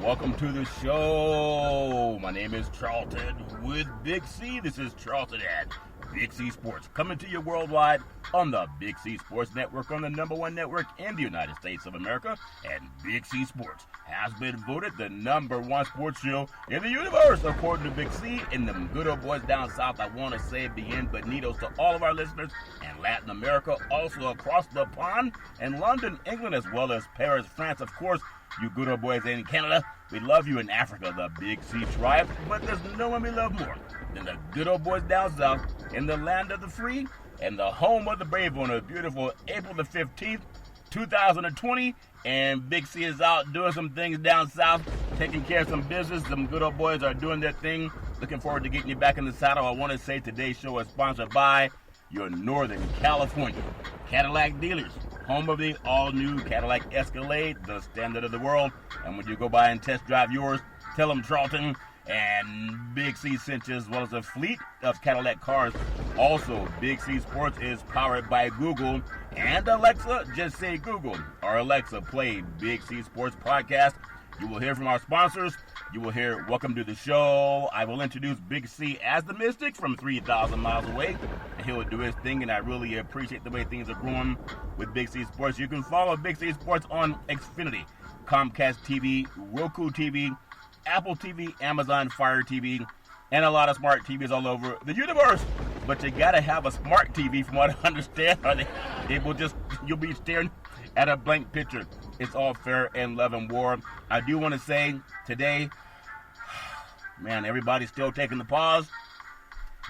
Welcome to the show. My name is Charlton with Big C. This is Charlton at Big C Sports, coming to you worldwide on the Big C Sports Network, on the #1 network in the United States of America. And Big C Sports has been voted the #1 sports show in the universe, according to Big C. And them good old boys down south, I want to say bienvenidos to all of our listeners in Latin America, also across the pond, in London, England, as well as Paris, France, of course. You good old boys in Canada, we love you. In Africa, the Big C tribe, but there's no one we love more than the good old boys down south in the land of the free and the home of the brave on a beautiful April the 15th, 2020. And Big C is out doing some things down south, taking care of some business. Some good old boys are doing their thing. Looking forward to getting you back in the saddle. I want to say today's show is sponsored by your Northern California Cadillac dealers, home of the all-new Cadillac Escalade, the standard of the world. And when you go by and test drive yours, tell them Charlton and Big C sent you, as well as a fleet of Cadillac cars. Also, Big C Sports is powered by Google and Alexa. Just say Google or Alexa, play Big C Sports Podcast. You will hear from our sponsors. You will hear Welcome to the Show. I will introduce Big C as the Mystic from 3,000 miles away. And he will do his thing, and I really appreciate the way things are growing with Big C Sports. You can follow Big C Sports on Xfinity, Comcast TV, Roku TV, Apple TV, Amazon Fire TV, and a lot of smart TVs all over the universe. But you gotta have a smart TV, from what I understand, or you'll be staring at a blank picture. It's all fair and love and war. I do want to say today, man, everybody's still taking the pause.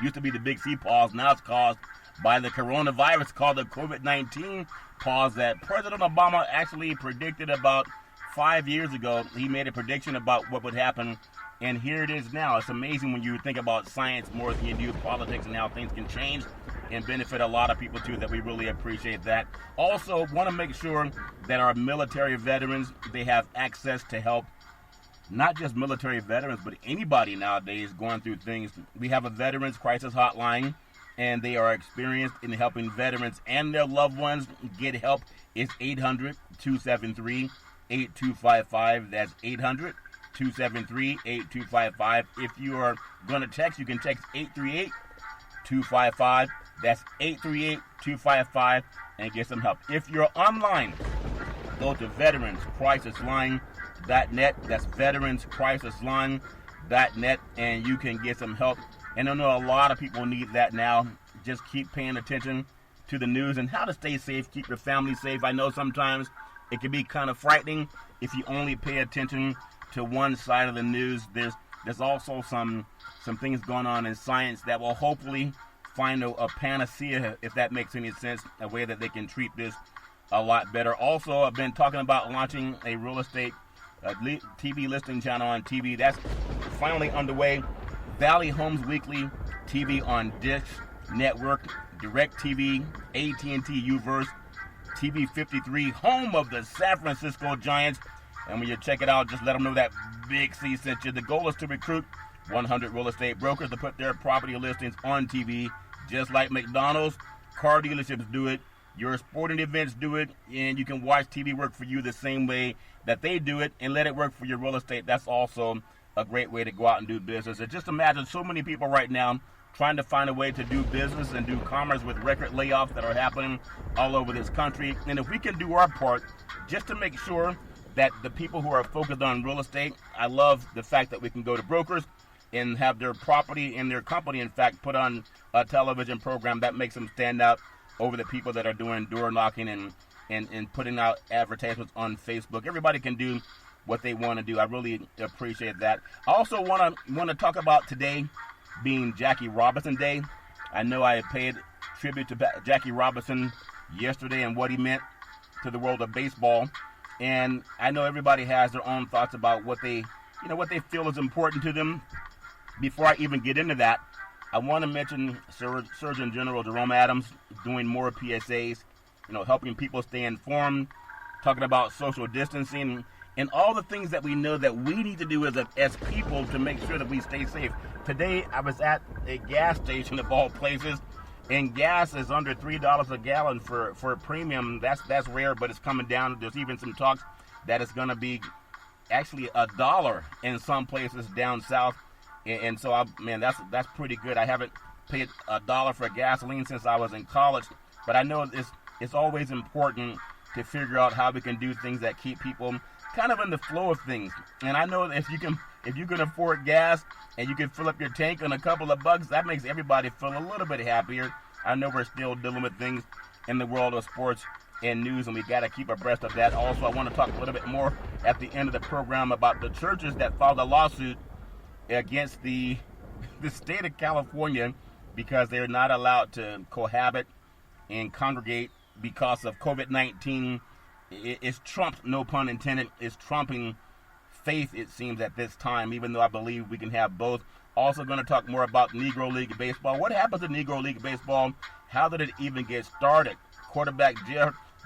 Used to be the Big C pause. Now it's caused by the coronavirus, called the COVID-19 pause, that President Obama actually predicted about 5 years ago. He made a prediction about what would happen, and here it is now. It's amazing when you think about science more than you do politics, and how things can change and benefit a lot of people too, that we really appreciate that. Also, want to make sure that our military veterans, they have access to help. Not just military veterans, but anybody nowadays going through things. We have a Veterans Crisis Hotline, and they are experienced in helping veterans and their loved ones get help. It's 800-273-8255. That's 800-273-8255. If you are going to text, you can text 838-255. That's 838-255, and get some help. If you're online, go to veteranscrisisline.net. That's veteranscrisisline.net, and you can get some help. And I know a lot of people need that now. Just keep paying attention to the news and how to stay safe, keep your family safe. I know sometimes it can be kind of frightening if you only pay attention to one side of the news. There's also some things going on in science that will hopefully find a panacea, if that makes any sense, a way that they can treat this a lot better. Also, I've been talking about launching a real estate TV listing channel on TV. That's finally underway. Valley Homes Weekly TV on Dish Network, DirecTV, AT&T Uverse, TV 53, home of the San Francisco Giants. And when you check it out, just let them know that Big C sent you. The goal is to recruit 100 real estate brokers to put their property listings on TV, just like McDonald's. Car dealerships do it. Your sporting events do it. And you can watch TV work for you the same way that they do it, and let it work for your real estate. That's also a great way to go out and do business. And just imagine so many people right now trying to find a way to do business and do commerce with record layoffs that are happening all over this country. And if we can do our part just to make sure that the people who are focused on real estate, I love the fact that we can go to brokers and have their property and their company, in fact, put on a television program that makes them stand out over the people that are doing door knocking and putting out advertisements on Facebook. Everybody can do what they want to do. I really appreciate that. I also want to talk about today being Jackie Robinson Day. I know I paid tribute to Jackie Robinson yesterday and what he meant to the world of baseball. And I know everybody has their own thoughts about what they feel is important to them. Before I even get into that, I want to mention Surgeon General Jerome Adams doing more PSAs, helping people stay informed, talking about social distancing, and all the things that we know that we need to do as people to make sure that we stay safe. Today, I was at a gas station of all places, and gas is under $3 a gallon for a premium. That's rare, but it's coming down. There's even some talks that it's going to be actually $1 in some places down south. And so, that's pretty good. I haven't paid $1 for gasoline since I was in college, but I know it's always important to figure out how we can do things that keep people kind of in the flow of things. And I know that if you can afford gas and you can fill up your tank on a couple of bucks, that makes everybody feel a little bit happier. I know we're still dealing with things in the world of sports and news, and we got to keep abreast of that. Also, I want to talk a little bit more at the end of the program about the churches that filed a lawsuit against the state of California because they're not allowed to cohabit and congregate because of COVID-19. It's trumped, no pun intended, it's trumping faith, it seems, at this time, even though I believe we can have both. Also going to talk more about Negro League Baseball. What happened to Negro League Baseball? How did it even get started? Quarterback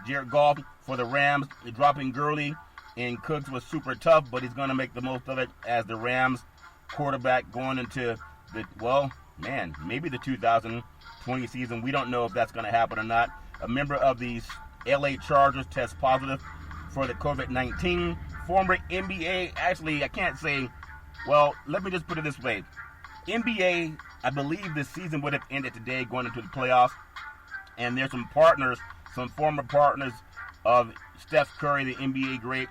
Jared Goff for the Rams, dropping Gurley, and Cooks was super tough, but he's going to make the most of it as the Rams quarterback going into maybe the 2020 season. We don't know if that's going to happen or not. A member of the LA Chargers tests positive for the COVID-19. Former NBA, actually, I can't say, let me just put it this way. NBA, I believe this season would have ended today going into the playoffs. And there's some former partners of Steph Curry, the NBA great.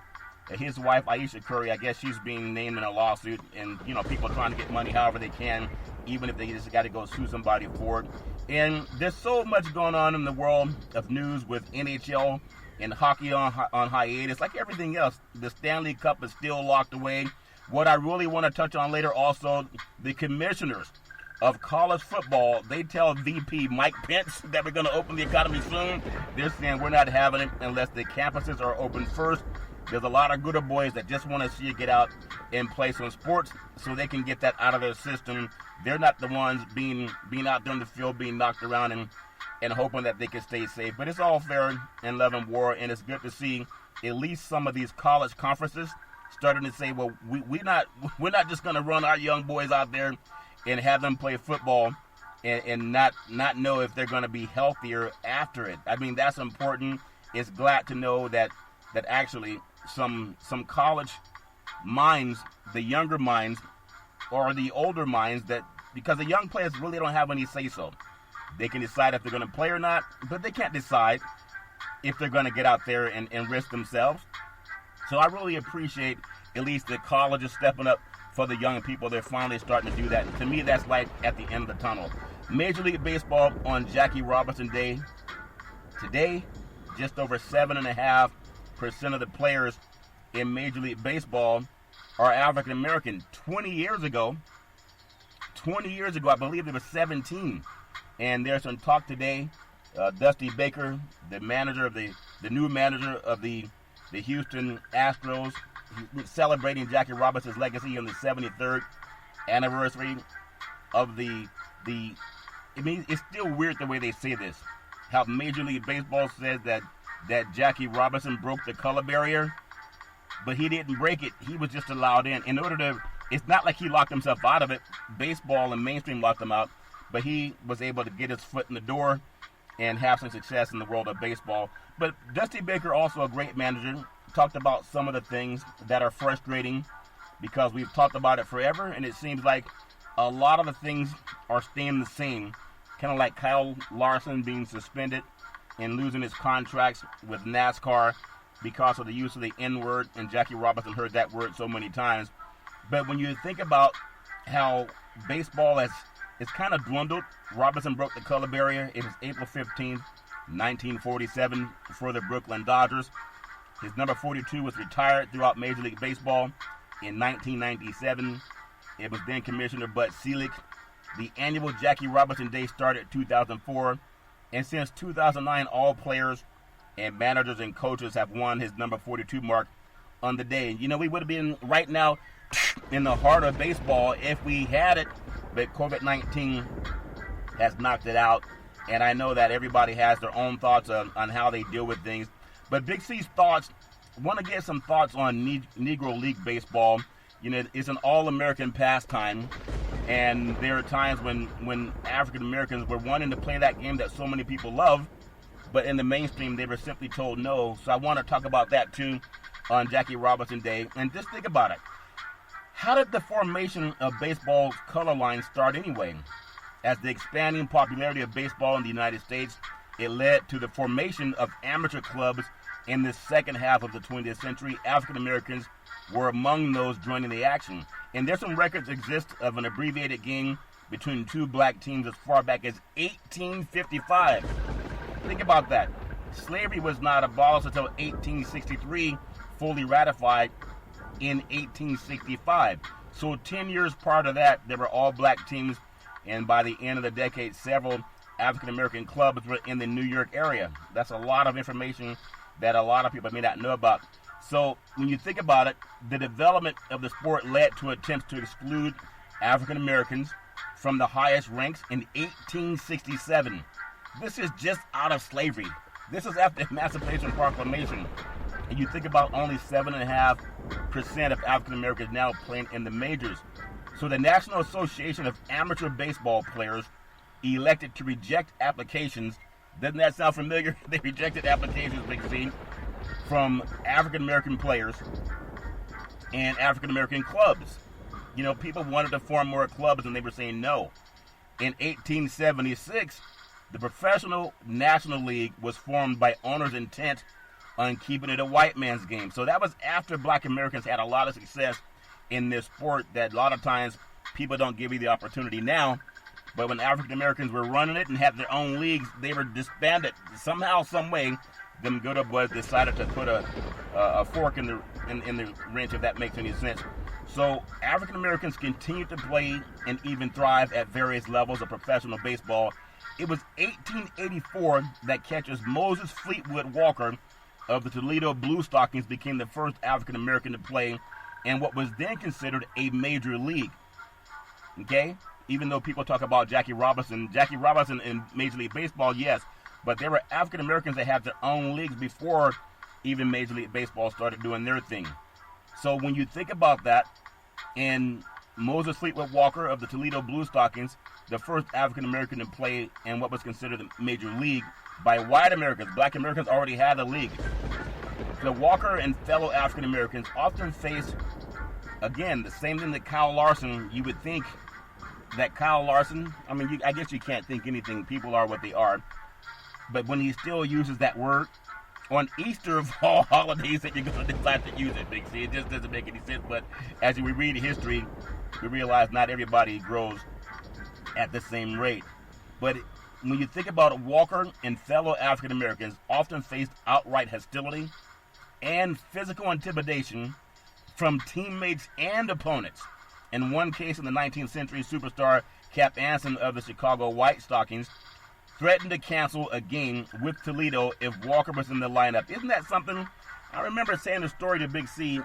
His wife, Ayesha Curry, I guess she's being named in a lawsuit. And, people trying to get money however they can, even if they just got to go sue somebody for it. And there's so much going on in the world of news with NHL and hockey on hiatus. Like everything else, the Stanley Cup is still locked away. What I really want to touch on later also, the commissioners of college football, they tell VP Mike Pence that we're going to open the economy soon. They're saying we're not having it unless the campuses are open first. There's a lot of good old boys that just want to see you get out and play some sports so they can get that out of their system. They're not the ones being out there in the field, being knocked around and hoping that they can stay safe. But it's all fair in love and war, and it's good to see at least some of these college conferences starting to say, well, we're not just going to run our young boys out there and have them play football and not know if they're going to be healthier after it. I mean, that's important. It's glad to know that actually some college minds, the younger minds, or the older minds, that because the young players really don't have any say-so. They can decide if they're going to play or not, but they can't decide if they're going to get out there and risk themselves. So I really appreciate at least the colleges stepping up for the young people. They're finally starting to do that. And to me, that's like at the end of the tunnel. Major League Baseball on Jackie Robinson Day. Today, just over 7.5% of the players in Major League Baseball are African American. 20 years ago, I believe there was 17. And there's some talk today. Dusty Baker, the new manager of the Houston Astros, celebrating Jackie Robinson's legacy on the 73rd anniversary of it's still weird the way they say this. How Major League Baseball says that Jackie Robinson broke the color barrier, but he didn't break it. He was just allowed in. It's not like he locked himself out of it. Baseball and mainstream locked him out, but he was able to get his foot in the door and have some success in the world of baseball. But Dusty Baker, also a great manager, talked about some of the things that are frustrating because we've talked about it forever, and it seems like a lot of the things are staying the same. Kind of like Kyle Larson being suspended and losing his contracts with NASCAR because of the use of the N-word, and Jackie Robinson heard that word so many times. But when you think about how baseball it's kind of dwindled. Robinson broke the color barrier. It was April 15th, 1947 for the Brooklyn Dodgers. His number 42 was retired throughout Major League Baseball in 1997. It was then Commissioner Bud Selig. The annual Jackie Robinson Day started in 2004. And since 2009, all players and managers and coaches have won his number 42 mark on the day. We would have been right now in the heart of baseball if we had it, but COVID-19 has knocked it out. And I know that everybody has their own thoughts on how they deal with things. But Big C's thoughts, want to get some thoughts on Negro League Baseball. It's an all-American pastime. And there are times when African Americans were wanting to play that game that so many people love, but in the mainstream they were simply told no. So I want to talk about that too. on Jackie Robinson Day. And just think about it. How did the formation of baseball's color line start anyway? As the expanding popularity of baseball in the United States, it led to the formation of amateur clubs in the second half of the 20th century. African Americans were among those joining the action. And there's some records exist of an abbreviated game between two black teams as far back as 1855. Think about that. Slavery was not abolished until 1863, fully ratified in 1865. So 10 years prior to that, there were all black teams, and by the end of the decade, several African-American clubs were in the New York area. That's a lot of information that a lot of people may not know about. So when you think about it, the development of the sport led to attempts to exclude African-Americans from the highest ranks in 1867. This is just out of slavery. This is after the Emancipation Proclamation. And you think about only 7.5% of African Americans now playing in the majors. So the National Association of Amateur Baseball Players elected to reject applications. Doesn't that sound familiar? They rejected applications, Big C, from African American players and African American clubs. You know, people wanted to form more clubs and they were saying no. In 1876, the Professional National League was formed by owners' intent on keeping it a white man's game. So that was after black Americans had a lot of success in this sport that a lot of times people don't give you the opportunity now. But when African Americans were running it and had their own leagues, they were disbanded. Somehow, some way, them good old boys decided to put a fork in the wrench, if that makes any sense. So African Americans continued to play and even thrive at various levels of professional baseball. It was 1884 that catcher Moses Fleetwood Walker of the Toledo Blue Stockings became the first African American to play in what was then considered a major league. Okay? Even though people talk about Jackie Robinson in Major League Baseball, yes, but there were African Americans that had their own leagues before even Major League Baseball started doing their thing. So when you think about that, and Moses Fleetwood Walker of the Toledo Blue Stockings, the first African American to play in what was considered a major league by white Americans. Black Americans already had a league. So Walker and fellow African Americans often faced, again, the same thing that Kyle Larson. You would think that Kyle Larson, I mean, I guess you can't think anything. People are what they are. But when he still uses that word on Easter of all holidays that you're going to decide to use it, Big C, it just doesn't make any sense. But as we read history, we realize not everybody grows at the same rate. But when you think about it, Walker and fellow African Americans often faced outright hostility and physical intimidation from teammates and opponents. In one case in the 19th century, superstar Cap Anson of the Chicago White Stockings threatened to cancel a game with Toledo if Walker was in the lineup. Isn't that something? I remember saying the story to Big C.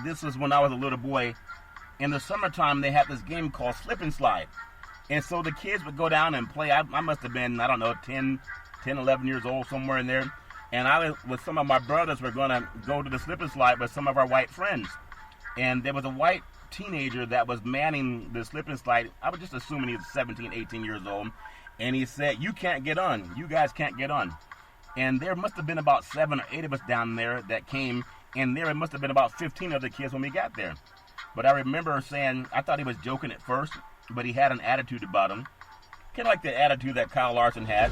This was when I was a little boy. In the summertime, they had this game called Slip and Slide. And so the kids would go down and play. I must have been, 10, 11 years old, somewhere in there. And I, with some of my brothers, were going to go to the Slip and Slide with some of our white friends. And there was a white teenager that was manning the Slip and Slide. I was just assuming he was 17, 18 years old. And he said, "You can't get on. You guys can't get on." And there must have been about 7 or 8 of us down there that came. And there must have been about 15 other kids when we got there. But I remember saying, I thought he was joking at first, but he had an attitude about him. Kind of like the attitude that Kyle Larson had.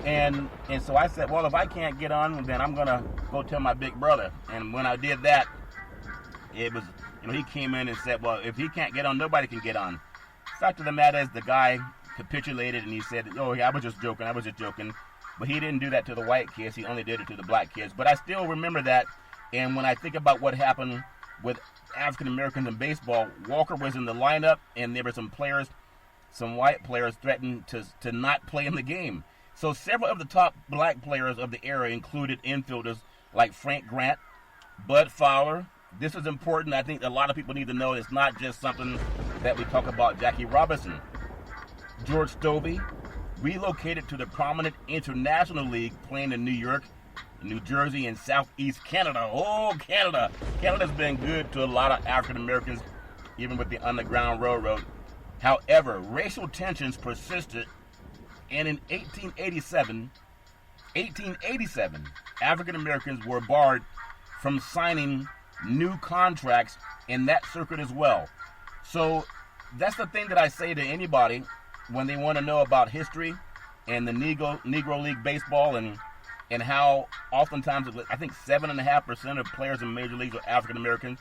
And so I said, well, if I can't get on, then I'm going to go tell my big brother. And when I did that, it was, he came in and said, well, if he can't get on, nobody can get on. Fact of the matter is, the guy capitulated and he said, oh, yeah, I was just joking. But he didn't do that to the white kids. He only did it to the black kids. But I still remember that. And when I think about what happened with African Americans in baseball, Walker was in the lineup, and there were some white players threatened to not play in the game. So several of the top black players of the era included infielders like Frank Grant, Bud Fowler. This is important. I think a lot of people need to know it's not just something that we talk about Jackie Robinson. George Stovey relocated to the prominent International League, playing in New York, New Jersey, and Southeast Canada. Oh, Canada. Canada's been good to a lot of African Americans, even with the Underground Railroad. However, racial tensions persisted, and in 1887, African Americans were barred from signing new contracts in that circuit as well. So that's the thing that I say to anybody when they want to know about history and the Negro League Baseball and how oftentimes, I think 7.5% of players in major leagues are African Americans.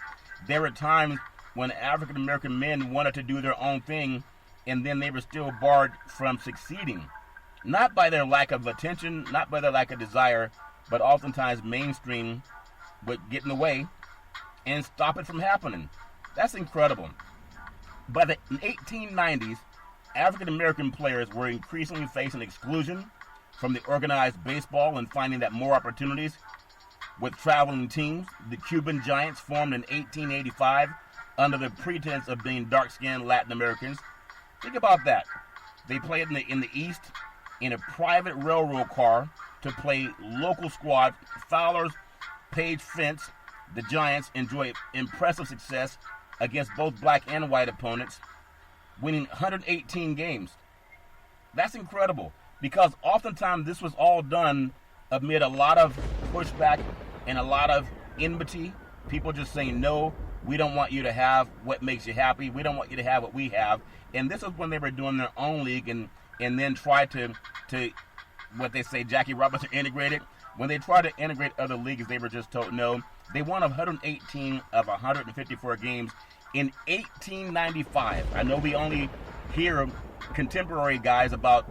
There were times when African American men wanted to do their own thing, and then they were still barred from succeeding. Not by their lack of attention, not by their lack of desire, but oftentimes mainstream would get in the way and stop it from happening. That's incredible. By the 1890s, African American players were increasingly facing exclusion from the organized baseball and finding that more opportunities with traveling teams. The Cuban Giants formed in 1885 under the pretense of being dark-skinned Latin Americans. Think about that. They played in the East in a private railroad car to play local squad. Fowler's Page Fence, the Giants, enjoyed impressive success against both black and white opponents, winning 118 games. That's incredible, because oftentimes this was all done amid a lot of pushback and a lot of enmity. People just saying, no, we don't want you to have what makes you happy. We don't want you to have what we have. And this is when they were doing their own league and then try to what they say, Jackie Robinson integrated. When they tried to integrate other leagues, they were just told no. They won 118 of 154 games in 1895. I know we only hear contemporary guys about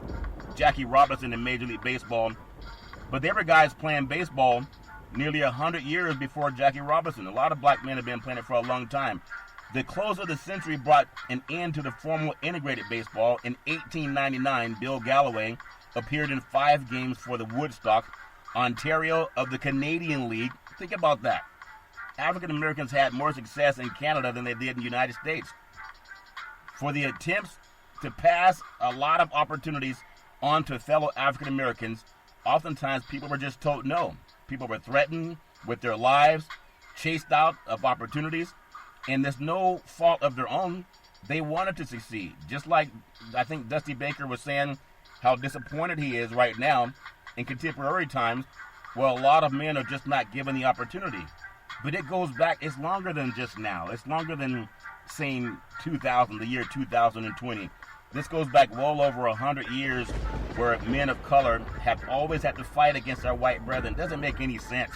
Jackie Robinson in Major League Baseball, but there were guys playing baseball nearly 100 years before Jackie Robinson. A lot of black men have been playing it for a long time. The close of the century brought an end to the formal integrated baseball. In 1899, Bill Galloway appeared in 5 games for the Woodstock, Ontario of the Canadian League. Think about that. African Americans had more success in Canada than they did in the United States. For the attempts to pass a lot of opportunities on to fellow African Americans, oftentimes people were just told no. People were threatened with their lives, chased out of opportunities, and there's no fault of their own. They wanted to succeed. Just like I think Dusty Baker was saying how disappointed he is right now in contemporary times. Well, a lot of men are just not given the opportunity. But it goes back, it's longer than just now. It's longer than saying 2000, the year 2020. This goes back well over 100 years where men of color have always had to fight against our white brethren. It doesn't make any sense.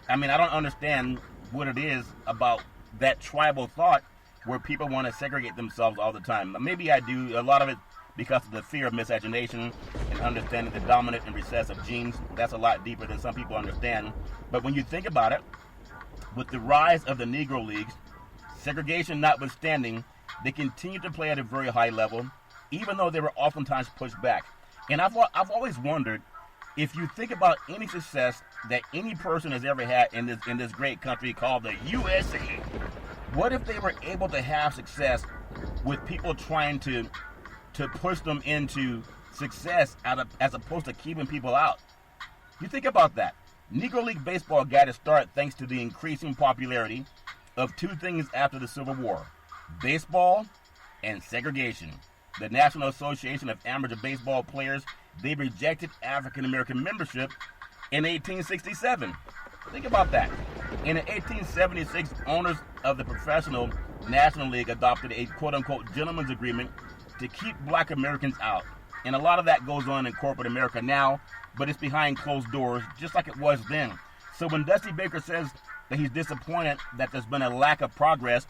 I mean, I don't understand what it is about that tribal thought where people want to segregate themselves all the time. Maybe I do. A lot of it because of the fear of miscegenation and understanding the dominant and recessive genes. That's a lot deeper than some people understand. But when you think about it, with the rise of the Negro Leagues, segregation notwithstanding, they continued to play at a very high level, even though they were oftentimes pushed back. And I've always wondered, if you think about any success that any person has ever had in this great country called the USA, what if they were able to have success with people trying to push them into success as opposed to keeping people out? You think about that. Negro League Baseball got its start thanks to the increasing popularity of 2 things after the Civil War: baseball and segregation. The National Association of Amateur Baseball Players, they rejected African American membership in 1867. Think about that. In 1876, owners of the Professional National League adopted a quote-unquote gentleman's agreement to keep black Americans out. And a lot of that goes on in corporate America now, but it's behind closed doors, just like it was then. So when Dusty Baker says that he's disappointed that there's been a lack of progress,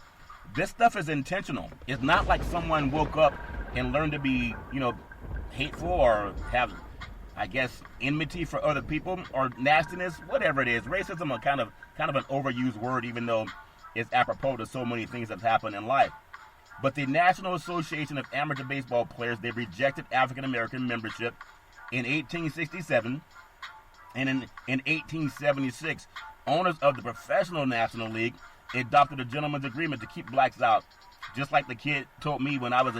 this stuff is intentional. It's not like someone woke up and learned to be, hateful or have, I guess, enmity for other people or nastiness, whatever it is. Racism is kind of an overused word, even though it's apropos to so many things that happen in life. But the National Association of Amateur Baseball Players, they rejected African American membership in 1867, and in 1876, owners of the Professional National League adopted a gentleman's agreement to keep blacks out. Just like the kid told me when I was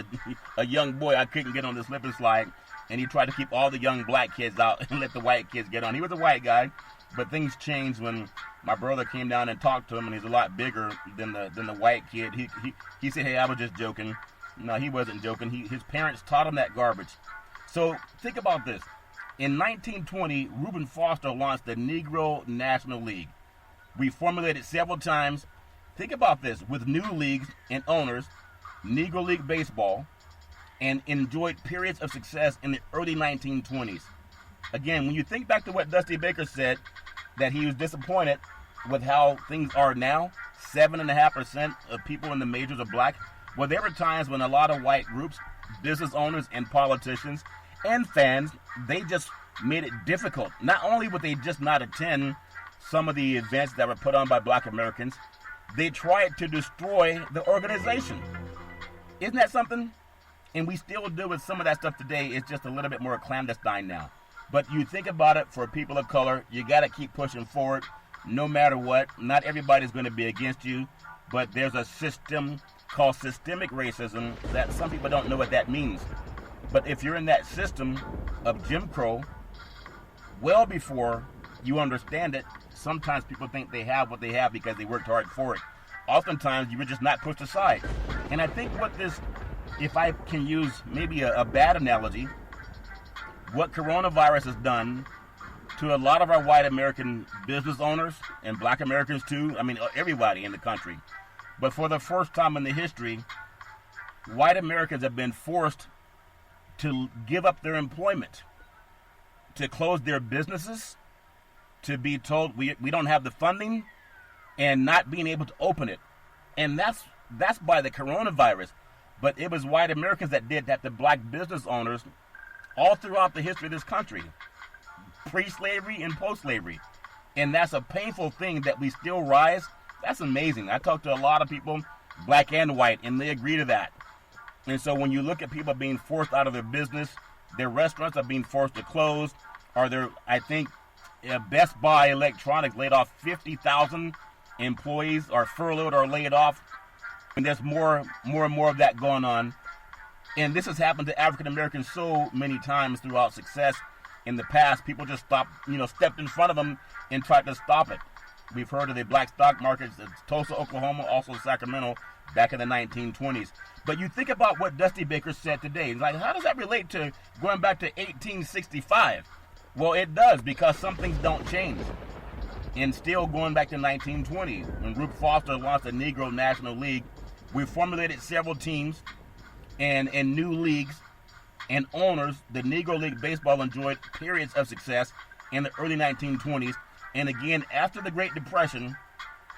a young boy, I couldn't get on the slip and slide, and he tried to keep all the young black kids out and let the white kids get on. He was a white guy, but things changed when my brother came down and talked to him, and he's a lot bigger than the white kid. He said, "Hey, I was just joking." No, he wasn't joking. His parents taught him that garbage. So think about this. In 1920, Reuben Foster launched the Negro National League. We formulated several times. Think about this, with new leagues and owners, Negro League Baseball, and enjoyed periods of success in the early 1920s. Again, when you think back to what Dusty Baker said, that he was disappointed with how things are now, 7.5% of people in the majors are black. Well, there were times when a lot of white groups, business owners and politicians and fans, they just made it difficult. Not only would they just not attend some of the events that were put on by black Americans, they tried to destroy the organization. Isn't that something? And we still do with some of that stuff today. It's just a little bit more clandestine now. But you think about it, for people of color, you got to keep pushing forward no matter what. Not everybody's going to be against you, but there's a system called systemic racism that some people don't know what that means. But if you're in that system of Jim Crow, well before you understand it, sometimes people think they have what they have because they worked hard for it. Oftentimes, you were just not pushed aside. And I think what this, if I can use maybe a bad analogy, what coronavirus has done to a lot of our white American business owners and black Americans too, I mean, everybody in the country. But for the first time in the history, white Americans have been forced to give up their employment, to close their businesses, to be told we don't have the funding, and not being able to open it. And that's by the coronavirus. But it was white Americans that did that to black business owners all throughout the history of this country, pre-slavery and post-slavery. And that's a painful thing that we still rise. That's amazing. I talk to a lot of people, black and white, and they agree to that. And so when you look at people being forced out of their business, their restaurants are being forced to close, or I think Best Buy Electronics laid off 50,000 employees, or furloughed or laid off. And there's more and more of that going on. And this has happened to African Americans so many times throughout success in the past. People just stepped in front of them and tried to stop it. We've heard of the black stock markets in Tulsa, Oklahoma, also Sacramento, back in the 1920s. But you think about what Dusty Baker said today. Like, how does that relate to going back to 1865? Well, it does, because some things don't change. And still going back to 1920, when Rube Foster launched the Negro National League, we formulated several teams and new leagues and owners. The Negro League Baseball enjoyed periods of success in the early 1920s. And again, after the Great Depression,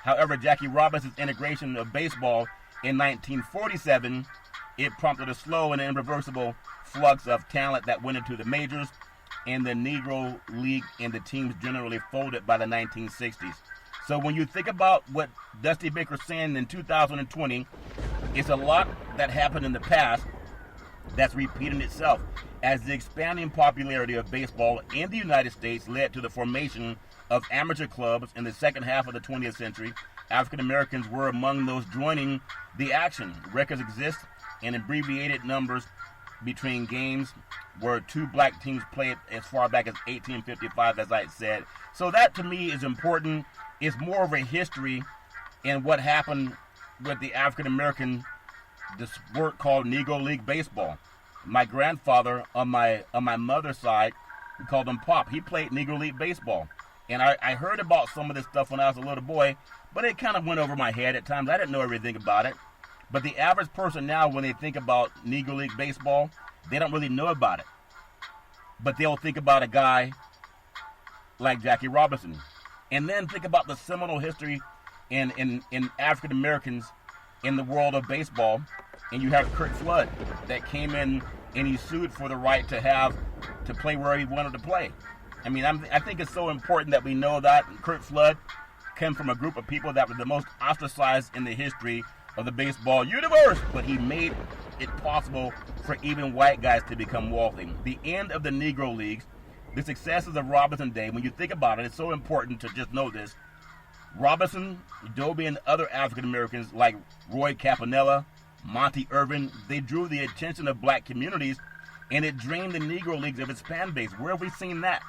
however, Jackie Robinson's integration of baseball in 1947, it prompted a slow and irreversible flux of talent that went into the majors, and the Negro League and the teams generally folded by the 1960s. So when you think about what Dusty Baker's saying in 2020, it's a lot that happened in the past that's repeating itself. As the expanding popularity of baseball in the United States led to the formation of amateur clubs in the second half of the 20th century, African Americans were among those joining the action. Records exist in abbreviated numbers between games where two black teams played as far back as 1855, as I said. So that to me is important. It's more of a history in what happened with the African American, the sport called Negro League Baseball. My grandfather on my mother's side, we called him Pop. He played Negro League Baseball. And I heard about some of this stuff when I was a little boy, but it kind of went over my head at times. I didn't know everything about it. But the average person now, when they think about Negro League Baseball, they don't really know about it. But they'll think about a guy like Jackie Robinson. And then think about the seminal history in African Americans in the world of baseball. And you have Curt Flood that came in and he sued for the right to play where he wanted to play. I mean, I think it's so important that we know that. Curt Flood came from a group of people that were the most ostracized in the history of the baseball universe, but he made it possible for even white guys to become wealthy. The end of the Negro Leagues, the successes of Robinson Day, when you think about it, it's so important to just know this. Robinson, Dobie, and other African Americans like Roy Campanella, Monty Irvin, they drew the attention of black communities, and it drained the Negro Leagues of its fan base. Where have we seen that?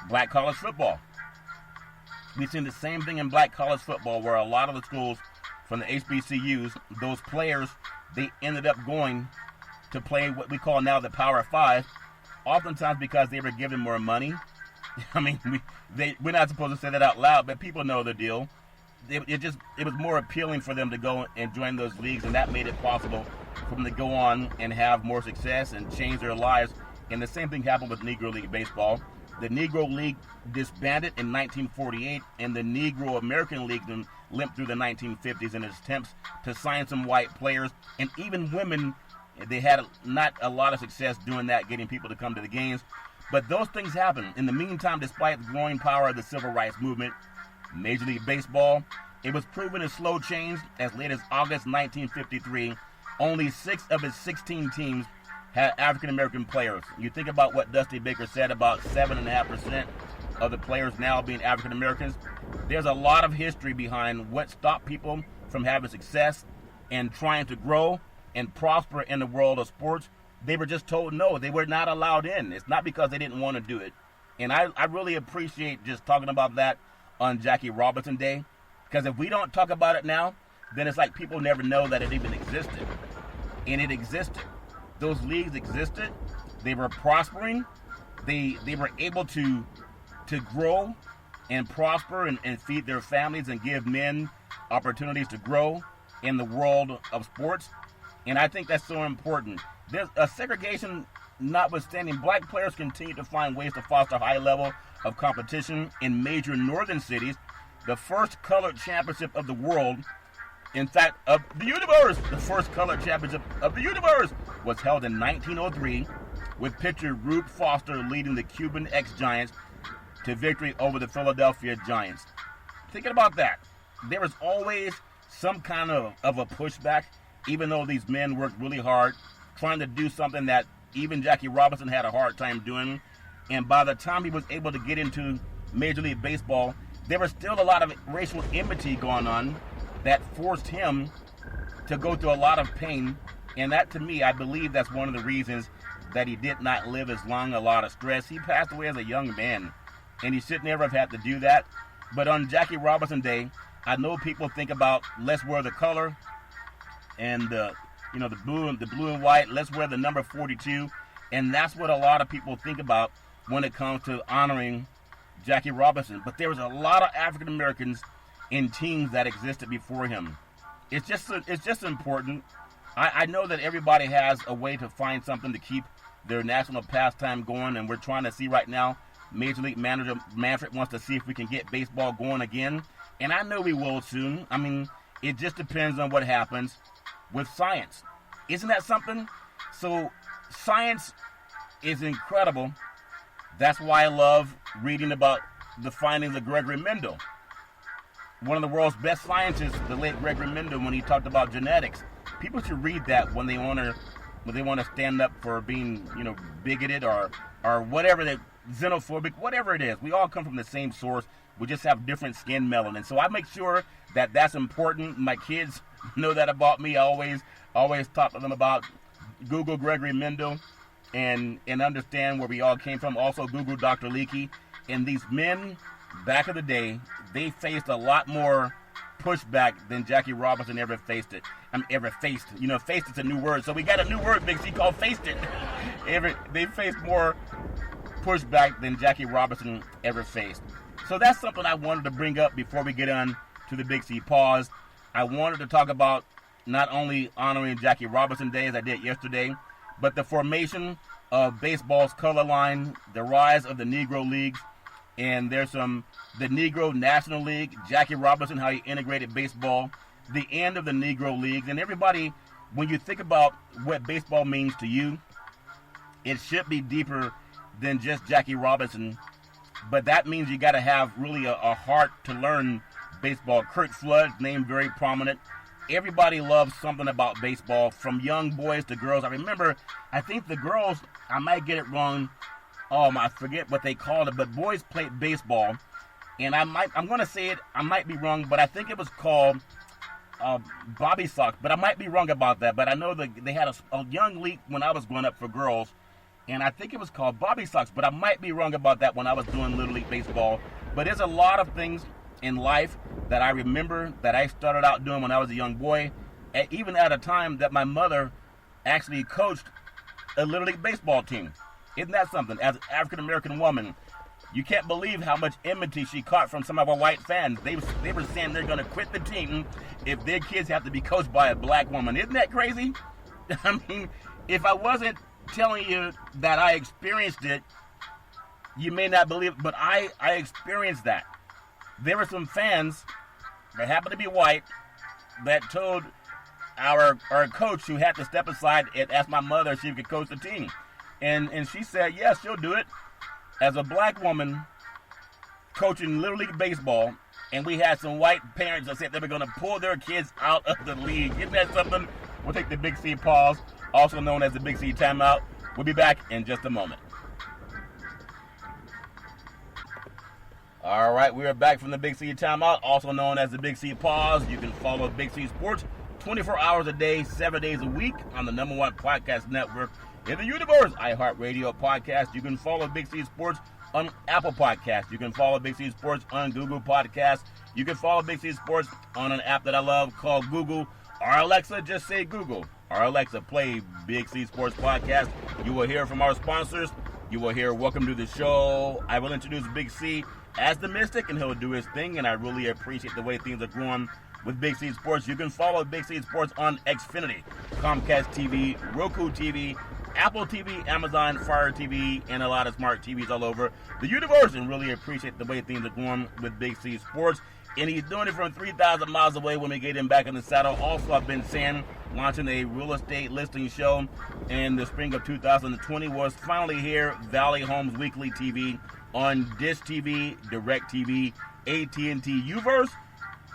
Black college football. We've seen the same thing in black college football, where a lot of the schools from the HBCUs, those players, they ended up going to play what we call now the Power Five, oftentimes because they were given more money, I mean, we're not supposed to say that out loud, but people know the deal. It was more appealing for them to go and join those leagues, and that made it possible for them to go on and have more success and change their lives. And the same thing happened with Negro League Baseball. The Negro League disbanded in 1948, and the Negro American League then limped through the 1950s in its attempts to sign some white players, and even women. They had not a lot of success doing that, getting people to come to the games. But those things happen. In the meantime, despite the growing power of the civil rights movement, Major League Baseball, it was proven a slow change. As late as August 1953, only 6 of its 16 teams had African-American players. You think about what Dusty Baker said about 7.5% of the players now being African-Americans. There's a lot of history behind what stopped people from having success and trying to grow and prosper in the world of sports. They were just told no. They were not allowed in. It's not because they didn't want to do it. And I really appreciate just talking about that on Jackie Robinson Day, because if we don't talk about it now, then it's like people never know that it even existed. And it existed. Those leagues existed. They were prospering. They were able to grow and prosper and feed their families and give men opportunities to grow in the world of sports. And I think that's so important. There's a segregation notwithstanding, black players continue to find ways to foster a high level of competition in major northern cities. The first colored championship of the world, in fact, of the universe, the first colored championship of the universe was held in 1903 with pitcher Rube Foster leading the Cuban ex-Giants to victory over the Philadelphia Giants. Thinking about that, there is always some kind of a pushback, even though these men worked really hard trying to do something that even Jackie Robinson had a hard time doing. And by the time he was able to get into Major League Baseball, there was still a lot of racial enmity going on that forced him to go through a lot of pain. And that, to me, I believe that's one of the reasons that he did not live as long, a lot of stress. He passed away as a young man, and he should never have had to do that. But on Jackie Robinson Day, I know people think about let's wear the color and the blue and white. Let's wear the number 42, and that's what a lot of people think about when it comes to honoring Jackie Robinson. But there was a lot of African Americans in teams that existed before him. It's just important. I know that everybody has a way to find something to keep their national pastime going, and we're trying to see right now. Major League Manager Manfred wants to see if we can get baseball going again, and I know we will soon. I mean, it just depends on what happens with science. Isn't that something? So science is incredible. That's why I love reading about the findings of Gregory Mendel. One of the world's best scientists, the late Gregory Mendel, when he talked about genetics. People should read that when they want to stand up for being, bigoted or whatever, that xenophobic, whatever it is. We all come from the same source. We just have different skin melanin. So I make sure that that's important. My kids know that about me. I always talk to them about Google Gregory Mendel and understand where we all came from. Also Google Dr. Leakey. And these men back in the day, they faced a lot more pushback than Jackie Robinson ever faced it. Faced is a new word. So we got a new word, Big C, called faced it. They faced more pushback than Jackie Robinson ever faced. So that's something I wanted to bring up before we get on to the Big C pause. I wanted to talk about not only honoring Jackie Robinson Day as I did yesterday, but the formation of baseball's color line, the rise of the Negro Leagues, and there's the Negro National League, Jackie Robinson, how he integrated baseball, the end of the Negro Leagues. And everybody, when you think about what baseball means to you, it should be deeper than just Jackie Robinson. But that means you got to have really a heart to learn baseball. Curt Flood, name very prominent. Everybody loves something about baseball, from young boys to girls. I think the girls, I might get it wrong. I forget what they called it, but boys played baseball. And I'm going to say it, I might be wrong, but I think it was called Bobby Sox. But I might be wrong about that. But I know that they had a young league when I was growing up for girls. And I think it was called Bobby Sox. But I might be wrong about that when I was doing Little League Baseball. But there's a lot of things in life that I remember that I started out doing when I was a young boy. Even at a time that my mother actually coached a Little League Baseball team. Isn't that something? As an African-American woman, You can't believe how much enmity she caught from some of our white fans. They were saying they're going to quit the team if their kids have to be coached by a black woman. Isn't that crazy? I mean, if I wasn't telling you that I experienced it, you may not believe it, but I experienced that. There were some fans that happened to be white that told our coach, who had to step aside and ask my mother if she could coach the team. And she said, yes, she'll do it. As a black woman coaching Little League Baseball, and we had some white parents that said they were going to pull their kids out of the league. Isn't that something? We'll take the Big C pause, also known as the Big C timeout. We'll be back in just a moment. All right, we are back from the Big C timeout, also known as the Big C pause. You can follow Big C Sports 24 hours a day, 7 days a week on the #1 podcast network in the universe, iHeartRadio podcast. You can follow Big C Sports on Apple Podcasts. You can follow Big C Sports on Google Podcasts. You can follow Big C Sports on an app that I love called Google. Or Alexa, just say Google. Or Alexa, play Big C Sports Podcast. You will hear from our sponsors. You will hear Welcome to the Show. I will introduce Big C as the Mystic, and he'll do his thing, and I really appreciate the way things are going with Big C Sports. You can follow Big C Sports on Xfinity, Comcast TV, Roku TV, Apple TV, Amazon Fire TV, and a lot of smart TVs all over the universe, and really appreciate the way things are going with Big C Sports. And he's doing it from 3,000 miles away when we get him back in the saddle. Also, I've been saying, launching a real estate listing show in the spring of 2020 was finally here, Valley Homes Weekly TV on Dish TV, DirecTV, AT&T Uverse,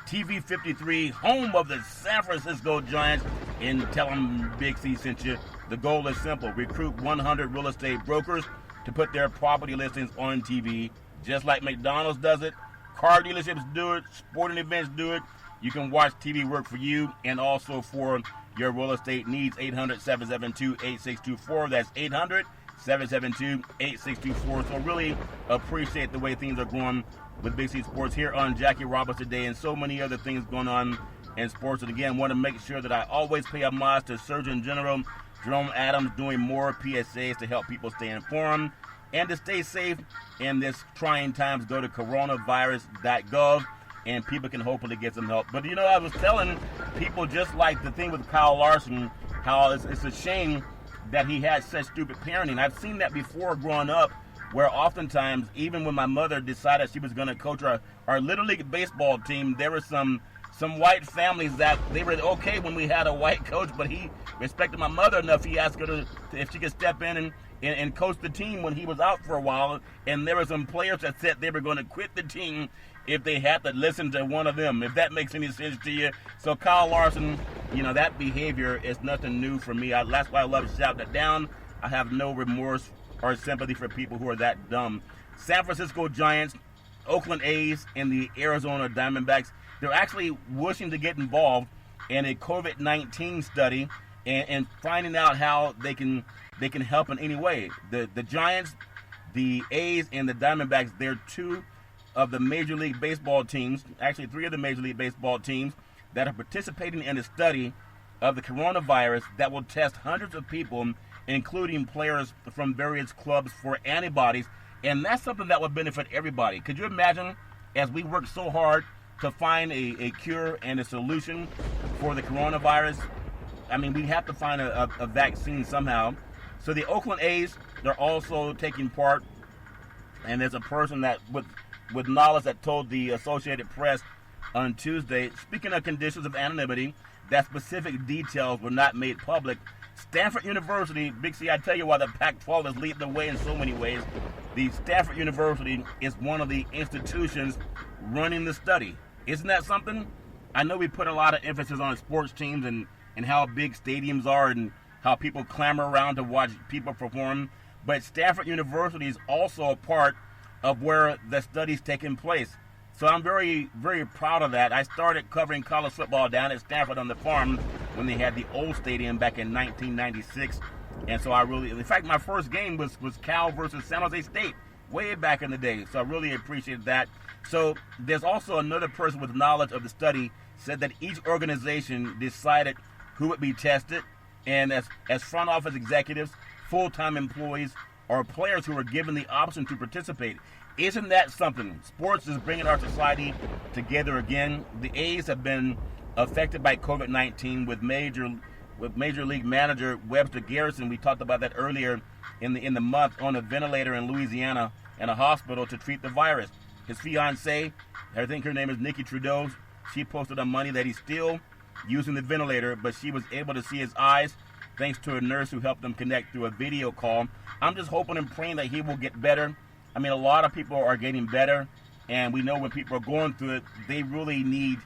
TV 53, home of the San Francisco Giants, and tell them Big C sent you. The goal is simple: recruit 100 real estate brokers to put their property listings on TV, just like McDonald's does it, car dealerships do it, sporting events do it. You can watch TV work for you and also for your real estate needs. 800-772-8624. That's 800-772-8624. So really appreciate the way things are going with Big C Sports here on Jackie Roberts Today, and so many other things going on in sports. And again, want to make sure that I always pay homage to Surgeon General Jerome Adams, doing more PSAs to help people stay informed and to stay safe in this trying times. Go to coronavirus.gov and people can hopefully get some help. But I was telling people, just like the thing with Kyle Larson, how it's a shame that he had such stupid parenting. I've seen that before growing up, where oftentimes, even when my mother decided she was going to coach our Little League baseball team, there were some white families that they were okay when we had a white coach, but he respected my mother enough, he asked her to if she could step in and coach the team when he was out for a while. And there were some players that said they were going to quit the team if they had to listen to one of them, if that makes any sense to you. So Kyle Larson, that behavior is nothing new for me. That's why I love to shout that down. I have no remorse or sympathy for people who are that dumb. San Francisco Giants, Oakland A's, and the Arizona Diamondbacks, they're actually wishing to get involved in a COVID-19 study and finding out how they can help in any way. The Giants, the A's, and the Diamondbacks, they're two of the Major League Baseball teams, actually three of the Major League Baseball teams, that are participating in a study of the coronavirus that will test hundreds of people, including players from various clubs, for antibodies. And that's something that would benefit everybody. Could you imagine, as we work so hard to find a cure and a solution for the coronavirus? I mean, we have to find a vaccine somehow. So the Oakland A's, they're also taking part, and there's a person that with knowledge that told the Associated Press on Tuesday, speaking of conditions of anonymity, that specific details were not made public. Stanford University, Big C, I tell you why the Pac-12 is leading the way in so many ways. The Stanford University is one of the institutions running the study. Isn't that something? I know we put a lot of emphasis on sports teams and how big stadiums are and how people clamor around to watch people perform, but Stanford University is also a part of where the study's taking place. So I'm very, very proud of that. I started covering college football down at Stanford on the Farm when they had the old stadium back in 1996. And so in fact, my first game was Cal versus San Jose State way back in the day. So I really appreciate that. So there's also another person with knowledge of the study said that each organization decided who would be tested. And as front office executives, full-time employees, or players who are given the option to participate. Isn't that something? Sports is bringing our society together again. The A's have been affected by COVID-19 with Major League manager Webster Garrison. We talked about that earlier in the month, on a ventilator in Louisiana in a hospital to treat the virus. His fiancée, I think her name is Nikki Trudeau, she posted on Monday that he's still using the ventilator, but she was able to see his eyes thanks to a nurse who helped them connect through a video call. I'm just hoping and praying that he will get better. I mean, a lot of people are getting better, and we know when people are going through it, they really need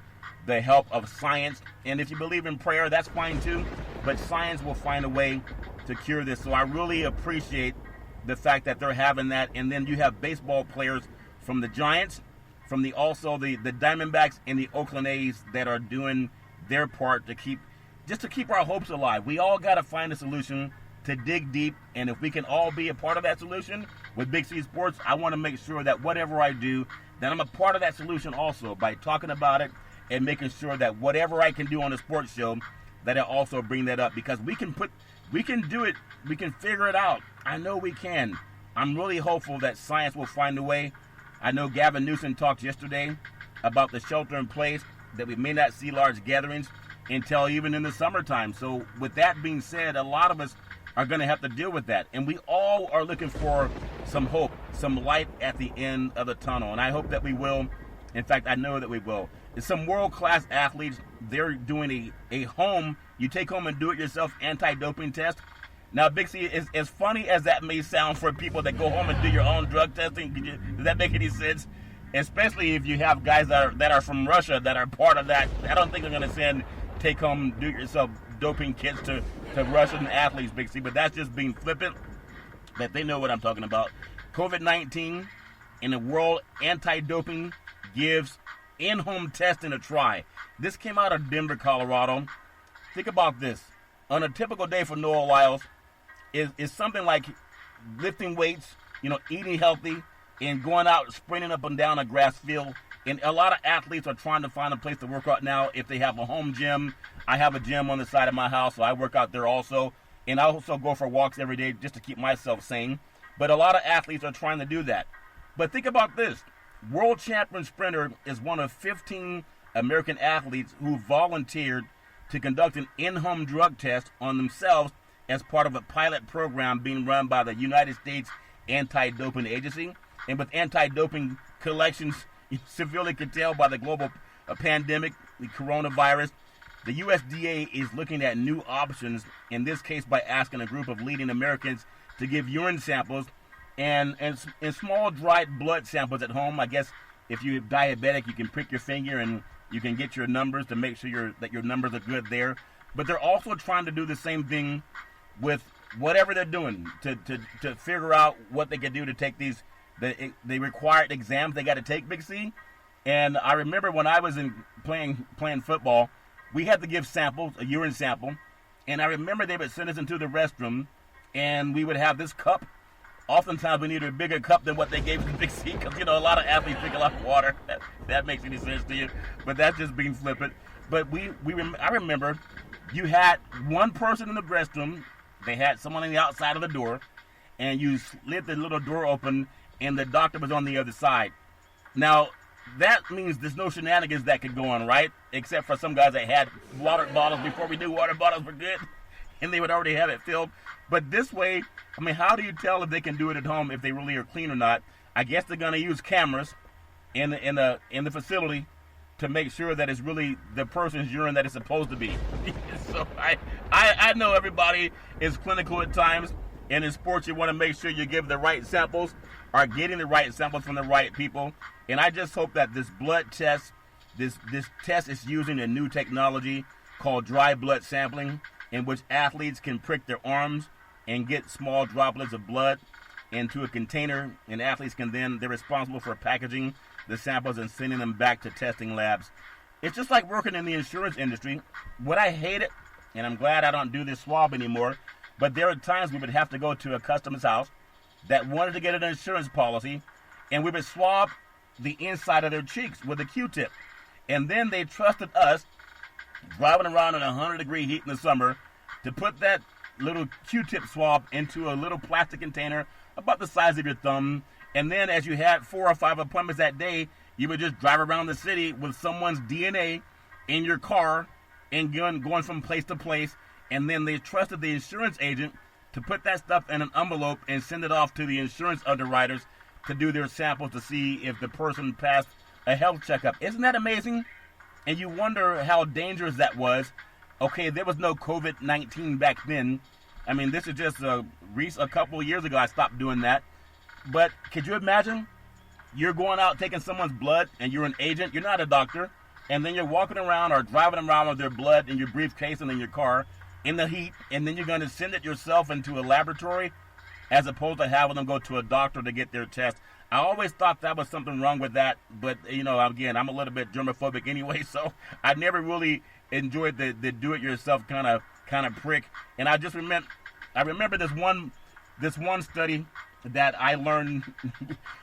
the help of science. And if you believe in prayer, that's fine too, but science will find a way to cure this. So I really appreciate the fact that they're having that. And then you have baseball players from the Giants, from the Diamondbacks and the Oakland A's that are doing their part to keep our hopes alive. We all got to find a solution to dig deep, and if we can all be a part of that solution with Big C Sports, I want to make sure that whatever I do, that I'm a part of that solution also by talking about it and making sure that whatever I can do on a sports show, that I also bring that up, because we can do it, we can figure it out. I know we can. I'm really hopeful that science will find a way. I know Gavin Newsom talked yesterday about the shelter in place, that we may not see large gatherings until even in the summertime. So with that being said, a lot of us are going to have to deal with that. And we all are looking for some hope, some light at the end of the tunnel. And I hope that we will. In fact, I know that we will. There's some world-class athletes. They're doing a home, you take home and do-it-yourself anti-doping test. Now, Big C, as funny as that may sound for people that go home and do your own drug testing, does that make any sense? Especially if you have guys that are from Russia that are part of that. I don't think they're going to send take-home do-it-yourself doping kits to Russian athletes, Big C, but that's just being flippant, that they know what I'm talking about. COVID-19 and the World Anti-Doping gives in-home testing a try. This came out of Denver, Colorado. Think about this. On a typical day for Noah Lyles is something like lifting weights, eating healthy, and going out sprinting up and down a grass field. And a lot of athletes are trying to find a place to work out now if they have a home gym. I have a gym on the side of my house, so I work out there also. And I also go for walks every day just to keep myself sane. But a lot of athletes are trying to do that. But think about this. World champion sprinter is one of 15 American athletes who volunteered to conduct an in-home drug test on themselves as part of a pilot program being run by the United States Anti-Doping Agency. And with anti-doping collections severely curtailed by the global pandemic, the coronavirus, the USDA is looking at new options, in this case by asking a group of leading Americans to give urine samples and small dried blood samples at home. I guess if you're diabetic, you can prick your finger and you can get your numbers to make sure that your numbers are good there. But they're also trying to do the same thing with whatever they're doing to figure out what they can do to take these the required exams they got to take, Big C. And I remember when I was playing football, we had to give samples, a urine sample, and I remember they would send us into the restroom, and we would have this cup. Oftentimes we needed a bigger cup than what they gave to Big C, because a lot of athletes drink a lot of water. That makes any sense to you, but that's just being flippant. But I remember you had one person in the restroom, they had someone on the outside of the door, and you slid the little door open, and the doctor was on the other side. Now, that means there's no shenanigans that could go on, right? Except for some guys that had water bottles before we knew water bottles were good, and they would already have it filled. But this way, how do you tell if they can do it at home, if they really are clean or not? I guess they're going to use cameras in the facility to make sure that it's really the person's urine that it's supposed to be. So I know everybody is clinical at times, and in sports you want to make sure you give the right samples, are getting the right samples from the right people. And I just hope that this blood test, this test is using a new technology called dry blood sampling, in which athletes can prick their arms and get small droplets of blood into a container, and athletes they're responsible for packaging the samples and sending them back to testing labs. It's just like working in the insurance industry. What I hate it, and I'm glad I don't do this swab anymore, but there are times we would have to go to a customer's house that wanted to get an insurance policy, and we would swab the inside of their cheeks with a Q-tip. And then they trusted us, driving around in 100-degree heat in the summer, to put that little Q-tip swab into a little plastic container about the size of your thumb. And then as you had 4 or 5 appointments that day, you would just drive around the city with someone's DNA in your car and going from place to place. And then they trusted the insurance agent to put that stuff in an envelope and send it off to the insurance underwriters to do their samples to see if the person passed a health checkup. Isn't that amazing? And you wonder how dangerous that was. Okay, there was no COVID-19 back then. I mean, this is just a couple of years ago I stopped doing that. But could you imagine? You're going out taking someone's blood and you're an agent. You're not a doctor. And then you're walking around or driving around with their blood in your briefcase and in your car in the heat. And then you're going to send it yourself into a laboratory as opposed to having them go to a doctor to get their test. I always thought that was something wrong with that. But, again, I'm a little bit germophobic anyway. So I never really enjoyed the do-it-yourself kind of prick. And I remember this one study that I learned.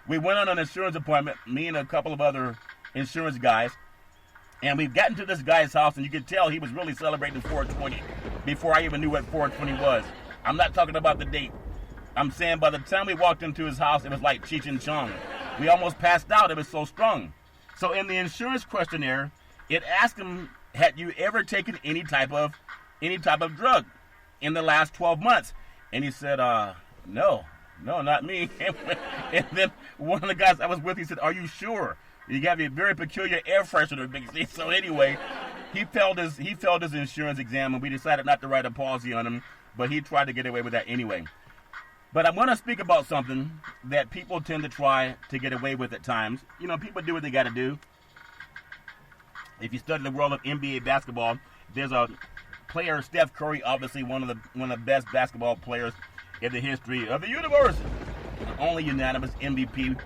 We went on an insurance appointment, me and a couple of other insurance guys, and we've gotten to this guy's house, and you could tell he was really celebrating 420 before I even knew what 420 was. I'm not talking about the date. I'm saying by the time we walked into his house, it was like Cheech and Chong. We almost passed out. It was so strong. So in the insurance questionnaire, it asked him, had you ever taken any type of drug in the last 12 months? And he said, no, not me. And then one of the guys I was with, he said, are you sure? You got a very peculiar air freshener, Big C. So anyway, he failed his insurance exam, and we decided not to write a policy on him, but he tried to get away with that anyway. But I'm going to speak about something that people tend to try to get away with at times. People do what they got to do. If you study the world of NBA basketball, there's a player, Steph Curry, obviously one of the best basketball players in the history of the universe. Only unanimous MVP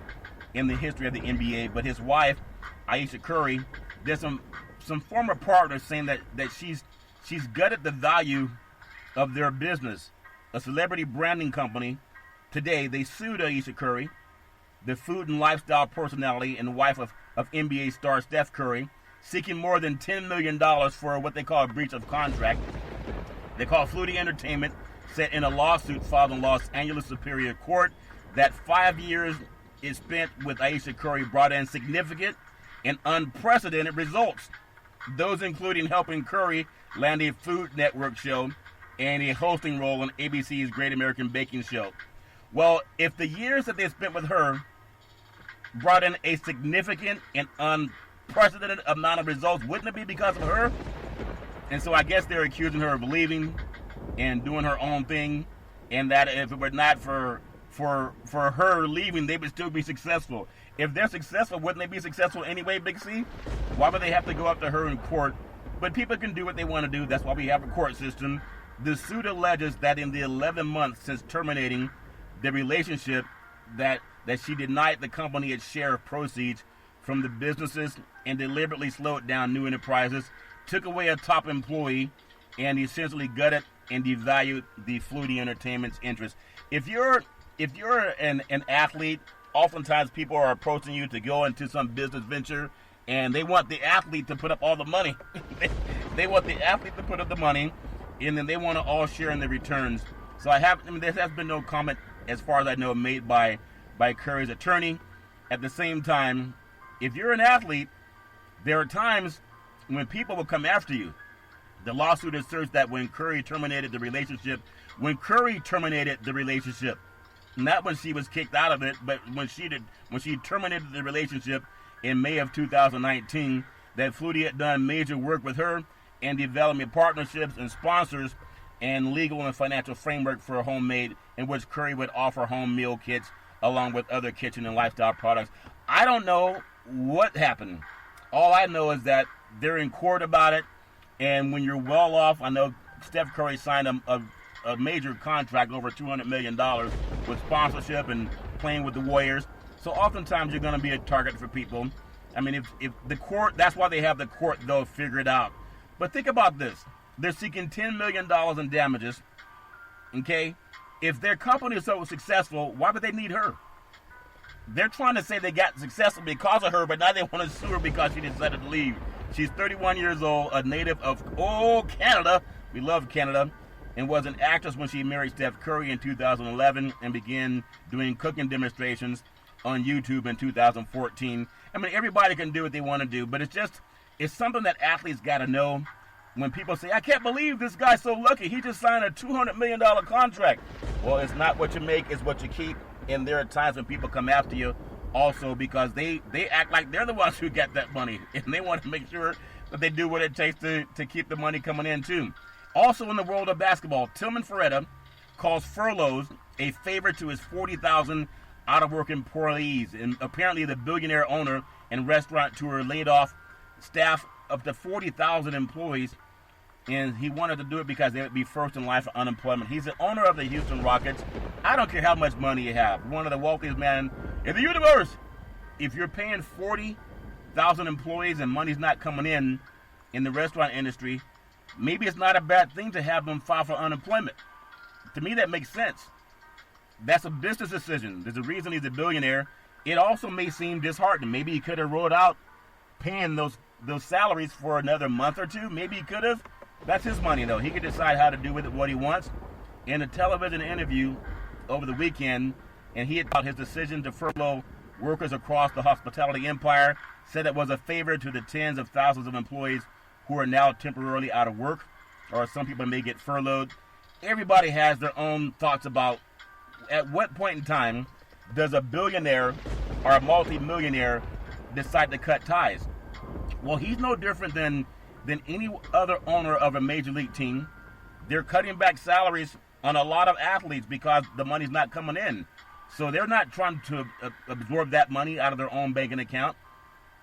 in the history of the NBA. But his wife, Ayesha Curry, there's some former partners saying that she's gutted the value of their business. A celebrity branding company, today they sued Ayesha Curry, the food and lifestyle personality and wife of NBA star Steph Curry, seeking more than $10 million for what they call a breach of contract. They call Flutie Entertainment, said in a lawsuit filed in Los Angeles Superior Court that 5 years is spent with Ayesha Curry brought in significant and unprecedented results. Those including helping Curry land a Food Network show and a hosting role on ABC's Great American Baking Show. Well, if the years that they spent with her brought in a significant and unprecedented amount of results, wouldn't it be because of her? And so I guess they're accusing her of leaving and doing her own thing, and that if it were not for her leaving, they would still be successful. If they're successful, wouldn't they be successful anyway, Big C? Why would they have to go up to her in court? But people can do what they want to do. That's why we have a court system. The suit alleges that in the 11 months since terminating the relationship, that she denied the company its share of proceeds from the businesses and deliberately slowed down new enterprises, took away a top employee, and essentially gutted and devalued the Flutie Entertainment's interest. If you're an athlete, oftentimes people are approaching you to go into some business venture, and they want the athlete to put up all the money. They want the athlete to put up the money, and then they want to all share in the returns. So there has been no comment, as far as I know, made by Curry's attorney. At the same time, if you're an athlete, there are times when people will come after you. The lawsuit asserts that when Curry terminated the relationship, not when she was kicked out of it, but when she terminated the relationship in May of 2019, that Flutie had done major work with her and development partnerships and sponsors and legal and financial framework for Homemade, in which Curry would offer home meal kits along with other kitchen and lifestyle products. I don't know what happened. All I know is that they're in court about it, and when you're well off, I know Steph Curry signed a major contract, over $200 million, with sponsorship and playing with the Warriors. So oftentimes you're going to be a target for people. I mean, if the court, that's why they have the court, though, figure it out. But think about this. They're seeking $10 million in damages, okay? If their company is so successful, why would they need her? They're trying to say they got successful because of her, but now they want to sue her because she decided to leave. She's 31 years old, a native of Canada. We love Canada. and was an actress when she married Steph Curry in 2011 and began doing cooking demonstrations on YouTube in 2014. I mean, everybody can do what they want to do, but it's something that athletes got to know. When people say, I can't believe this guy's so lucky, he just signed a $200 million contract. Well, it's not what you make, it's what you keep. And there are times when people come after you also because they act like they're the ones who get that money. And they want to make sure that they do what it takes to keep the money coming in too. Also in the world of basketball, Tillman Fertitta calls furloughs a favor to his 40,000 out-of-work employees. And apparently the billionaire owner and restaurateur laid off staff up to 40,000 employees, and he wanted to do it because they would be first in line for unemployment. He's the owner of the Houston Rockets. I don't care how much money you have. One of the wealthiest men in the universe. If you're paying 40,000 employees and money's not coming in the restaurant industry, maybe it's not a bad thing to have them file for unemployment. To me, that makes sense. That's a business decision. There's a reason he's a billionaire. It also may seem disheartening. Maybe he could have rolled out paying those salaries for another month or two. Maybe he could have. That's his money, though. He can decide how to do with it what he wants. In a television interview over the weekend, and he had about his decision to furlough workers across the hospitality empire, said it was a favor to the tens of thousands of employees who are now temporarily out of work, or some people may get furloughed. Everybody has their own thoughts about at what point in time does a billionaire or a multi-millionaire decide to cut ties. Well, he's no different than any other owner of a major league team. They're cutting back salaries on a lot of athletes because the money's not coming in. So they're not trying to absorb that money out of their own banking account.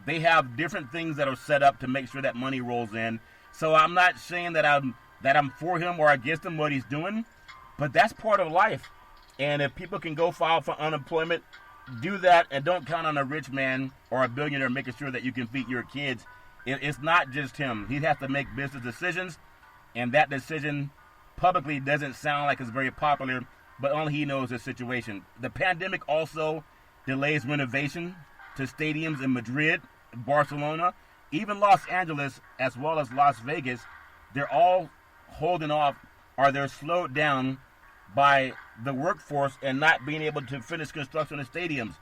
They have different things that are set up to make sure that money rolls in. So I'm not saying that I'm for him or against him what he's doing, but that's part of life. And if people can go file for unemployment, do that, and don't count on a rich man or a billionaire making sure that you can feed your kids. It's not just him. He has to make business decisions, and that decision publicly doesn't sound like it's very popular, but only he knows the situation. The pandemic also delays renovation to stadiums in Madrid, Barcelona, even Los Angeles, as well as Las Vegas. They're all holding off, or they're slowed down by the workforce and not being able to finish construction of stadiums.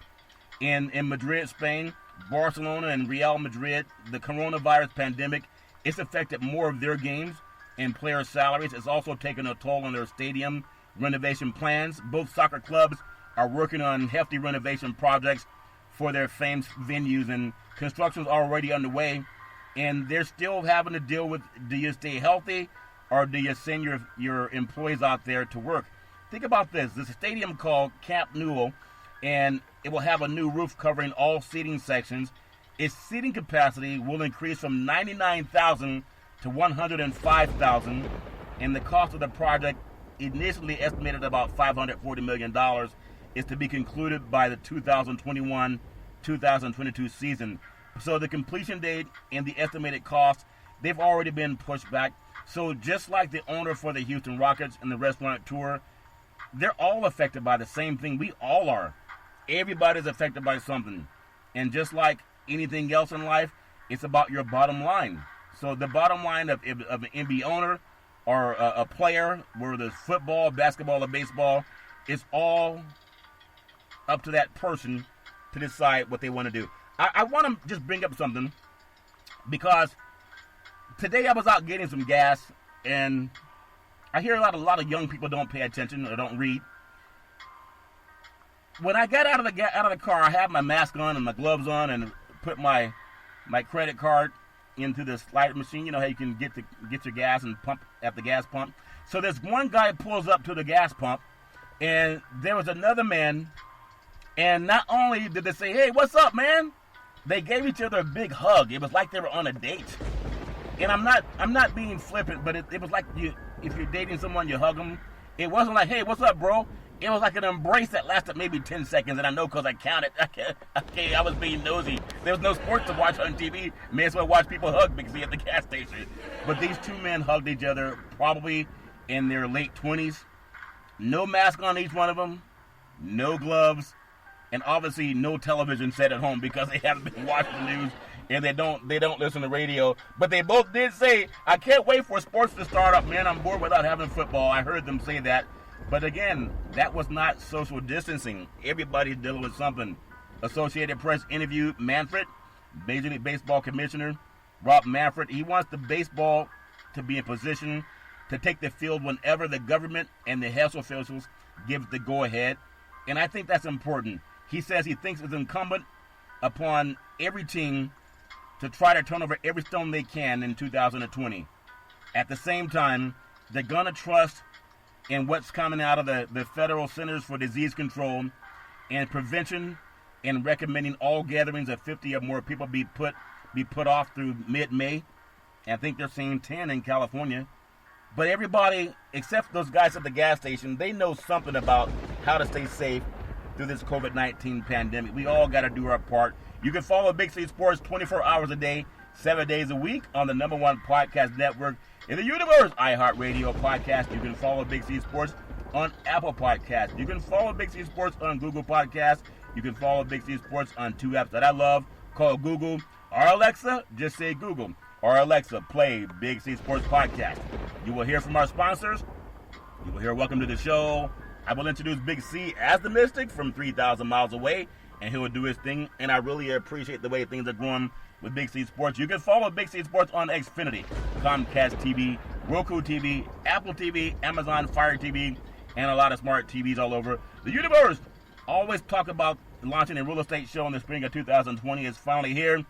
In Madrid, Spain, Barcelona, and Real Madrid, the coronavirus pandemic, it's affected more of their games and player salaries. It's also taken a toll on their stadium renovation plans. Both soccer clubs are working on hefty renovation projects for their famed venues, and construction's already underway, and they're still having to deal with, do you stay healthy or do you send your employees out there to work? Think about this. There's a stadium called Camp Nou, and it will have a new roof covering all seating sections. Its seating capacity will increase from 99,000 to 105,000, and the cost of the project, initially estimated about $540 million, is to be concluded by the 2021-2022 season. So the completion date and the estimated cost, they've already been pushed back. So just like the owner for the Houston Rockets and the restaurateur, they're all affected by the same thing. We all are. Everybody's affected by something. And just like anything else in life, it's about your bottom line. So the bottom line of an NBA owner or a player, whether it's football, basketball, or baseball, it's all up to that person to decide what they want to do. I want to just bring up something, because today I was out getting some gas, and I hear a lot of young people don't pay attention or don't read. When I got out of the car, I had my mask on and my gloves on, and put my credit card into the slide machine. You know how you can get your gas and pump at the gas pump. So this one guy pulls up to the gas pump, and there was another man, and not only did they say, "Hey, what's up, man?" they gave each other a big hug. It was like they were on a date. And I'm not being flippant, but it was like if you're dating someone, you hug them. It wasn't like, "Hey, what's up, bro?" It was like an embrace that lasted maybe 10 seconds, and I know because I counted. Okay, I was being nosy. There was no sports to watch on TV. May as well watch people hug because at the gas station. But these two men hugged each other, probably in their late 20s. No mask on each one of them, no gloves, and obviously no television set at home because they haven't been watching the news and they don't listen to radio. But they both did say, I can't wait for sports to start up, man. I'm bored without having football. I heard them say that. But again, that was not social distancing. Everybody's dealing with something. Associated Press interviewed Manfred, Major League Baseball Commissioner Rob Manfred. He wants the baseball to be in position to take the field whenever the government and the health officials give the go-ahead. And I think that's important. He says he thinks it's incumbent upon every team to try to turn over every stone they can in 2020. At the same time, they're going to trust in what's coming out of the Federal Centers for Disease Control and Prevention, and recommending all gatherings of 50 or more people be put off through mid-May. I think they're saying 10 in California. But everybody, except those guys at the gas station, they know something about how to stay safe through this COVID-19 pandemic. We all got to do our part. You can follow Big C Sports 24 hours a day, 7 days a week on the #1 podcast network in the universe, iHeartRadio podcast. You can follow Big C Sports on Apple Podcasts. You can follow Big C Sports on Google Podcasts. You can follow Big C Sports on 2 apps that I love called Google or Alexa. Just say Google or Alexa, play Big C Sports Podcast. You will hear from our sponsors. You will hear Welcome to the Show. I will introduce Big C as the Mystic from 3,000 miles away, and he will do his thing. And I really appreciate the way things are going with Big C Sports. You can follow Big C Sports on Xfinity, Comcast TV, Roku TV, Apple TV, Amazon Fire TV, and a lot of smart TVs all over the universe. Always talk about launching a real estate show in the spring of 2020. It's finally here.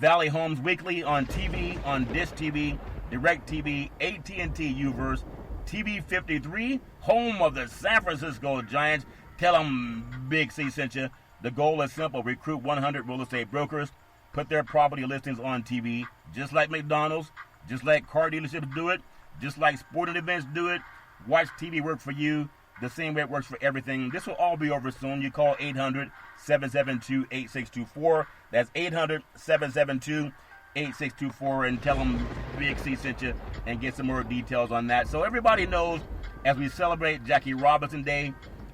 Valley Homes Weekly on TV, on Dish TV, DirecTV, AT&T Uverse, TV 53, home of the San Francisco Giants. Tell them Big C sent you. The goal is simple. Recruit 100 real estate brokers. Put their property listings on TV, just like McDonald's, just like car dealerships do it, just like sporting events do it. Watch TV work for you the same way it works for everything. This will all be over soon. You call 800-772-8624. That's 800-772-8624, and tell them Big C sent you and get some more details on that. So everybody knows, as we celebrate Jackie Robinson Day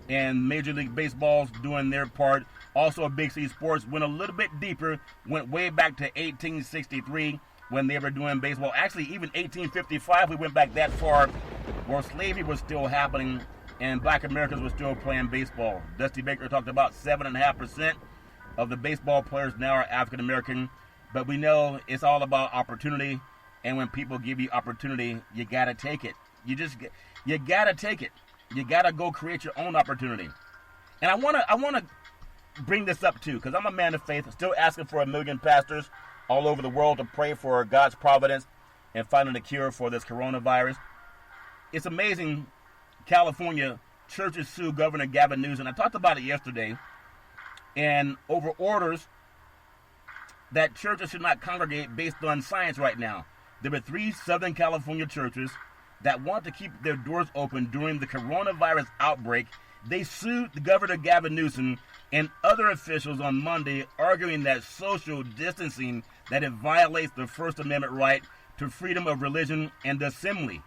and Major League Baseball's doing their part, also Big C Sports went a little bit deeper, went way back to 1863 when they were doing baseball. Actually, even 1855, we went back that far, where slavery was still happening and black Americans were still playing baseball. Dusty Baker talked about 7.5% of the baseball players now are African American, but we know it's all about opportunity, and when people give you opportunity, you gotta take it. You gotta take it. You gotta go create your own opportunity. And I wanna bring this up too, because I'm a man of faith, still asking for 1 million pastors all over the world to pray for God's providence and finding a cure for this coronavirus. It's amazing. California churches sue Governor Gavin Newsom. I talked about it yesterday, and over orders that churches should not congregate based on science right now. There were 3 Southern California churches that want to keep their doors open during the coronavirus outbreak. They sued the Governor Gavin Newsom and other officials on Monday, arguing that social distancing, that it violates the First Amendment right to freedom of religion and assembly.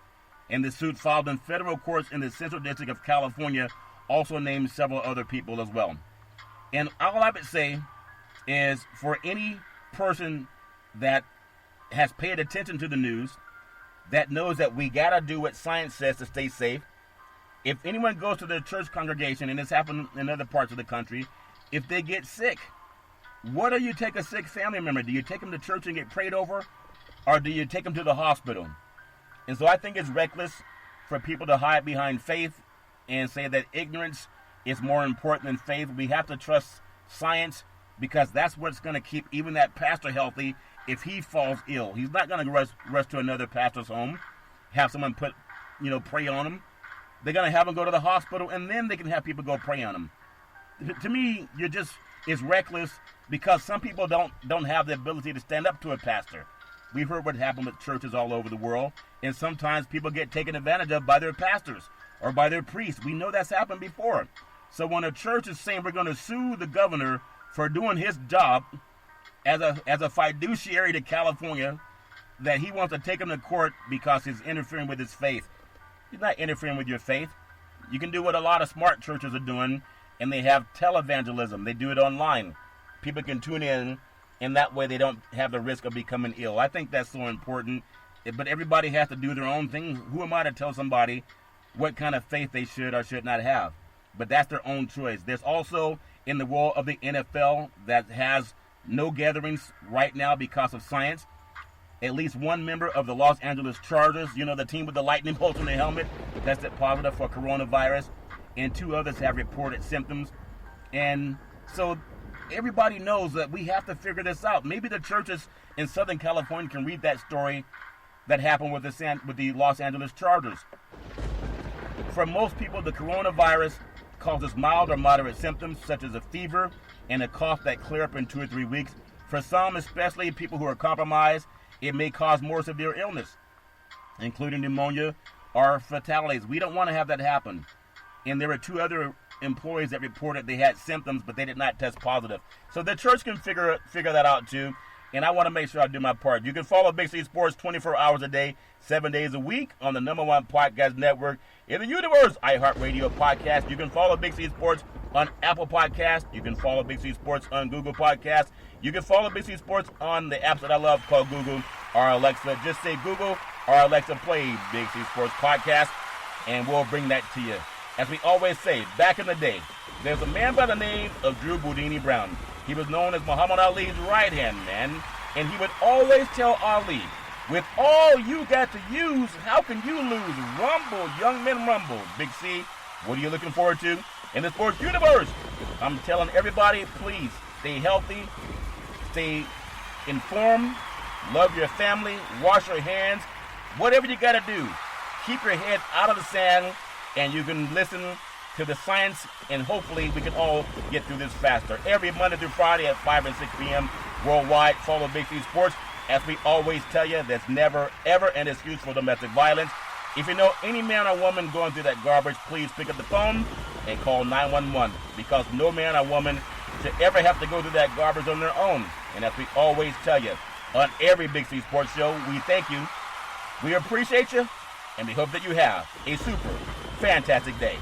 And the suit filed in federal courts in the Central District of California also named several other people as well. And all I would say is, for any person that has paid attention to the news, that knows that we got to do what science says to stay safe. If anyone goes to their church congregation, and it's happened in other parts of the country, if they get sick, what do you take a sick family member? Do you take them to church and get prayed over? Or do you take them to the hospital? And so I think it's reckless for people to hide behind faith and say that ignorance is more important than faith. We have to trust science, because that's what's going to keep even that pastor healthy if he falls ill. He's not going to rush to another pastor's home, have someone pray on him. They're going to have him go to the hospital, and then they can have people go pray on him. To me, it's reckless, because some people don't have the ability to stand up to a pastor. We've heard what happened with churches all over the world, and sometimes people get taken advantage of by their pastors or by their priests. We know that's happened before. So when a church is saying we're going to sue the governor for doing his job as a fiduciary to California, that he wants to take him to court because he's interfering with his faith. He's not interfering with your faith. You can do what a lot of smart churches are doing and they have televangelism. They do it online. People can tune in, and that way they don't have the risk of becoming ill. I think that's so important. But everybody has to do their own thing. Who am I to tell somebody what kind of faith they should or should not have? But that's their own choice. There's also in the world of the NFL that has no gatherings right now because of science. At least one member of the Los Angeles Chargers, the team with the lightning bolt on their helmet, tested positive for coronavirus, and 2 others have reported symptoms. And so everybody knows that we have to figure this out. Maybe the churches in Southern California can read that story that happened with the Los Angeles Chargers. For most people, the coronavirus causes mild or moderate symptoms, such as a fever and a cough that clear up in 2 or 3 weeks. For some, especially people who are compromised, it may cause more severe illness, including pneumonia or fatalities. We don't want to have that happen. And there were 2 other employees that reported they had symptoms, but they did not test positive. So the church can figure that out too. And I want to make sure I do my part. You can follow Big C Sports 24 hours a day, 7 days a week on the #1 podcast network in the universe, iHeartRadio podcast. You can follow Big C Sports on Apple Podcasts. You can follow Big C Sports on Google Podcasts. You can follow Big C Sports on the apps that I love called Google or Alexa. Just say Google or Alexa, play Big C Sports Podcast, and we'll bring that to you. As we always say, back in the day, there's a man by the name of Drew Boudini Brown. He was known as Muhammad Ali's right-hand man, and he would always tell Ali, with all you got to use, how can you lose? Rumble, young men, rumble. Big C, what are you looking forward to in the sports universe? I'm telling everybody, please stay healthy, stay informed, love your family, wash your hands, whatever you got to do. Keep your head out of the sand, and you can listen to the science, and hopefully we can all get through this faster. Every Monday through Friday at 5 and 6 p.m. worldwide, follow Big C Sports. As we always tell you, there's never, ever an excuse for domestic violence. If you know any man or woman going through that garbage, please pick up the phone and call 911, because no man or woman should ever have to go through that garbage on their own. And as we always tell you, on every Big C Sports show, we thank you, we appreciate you, and we hope that you have a super fantastic day.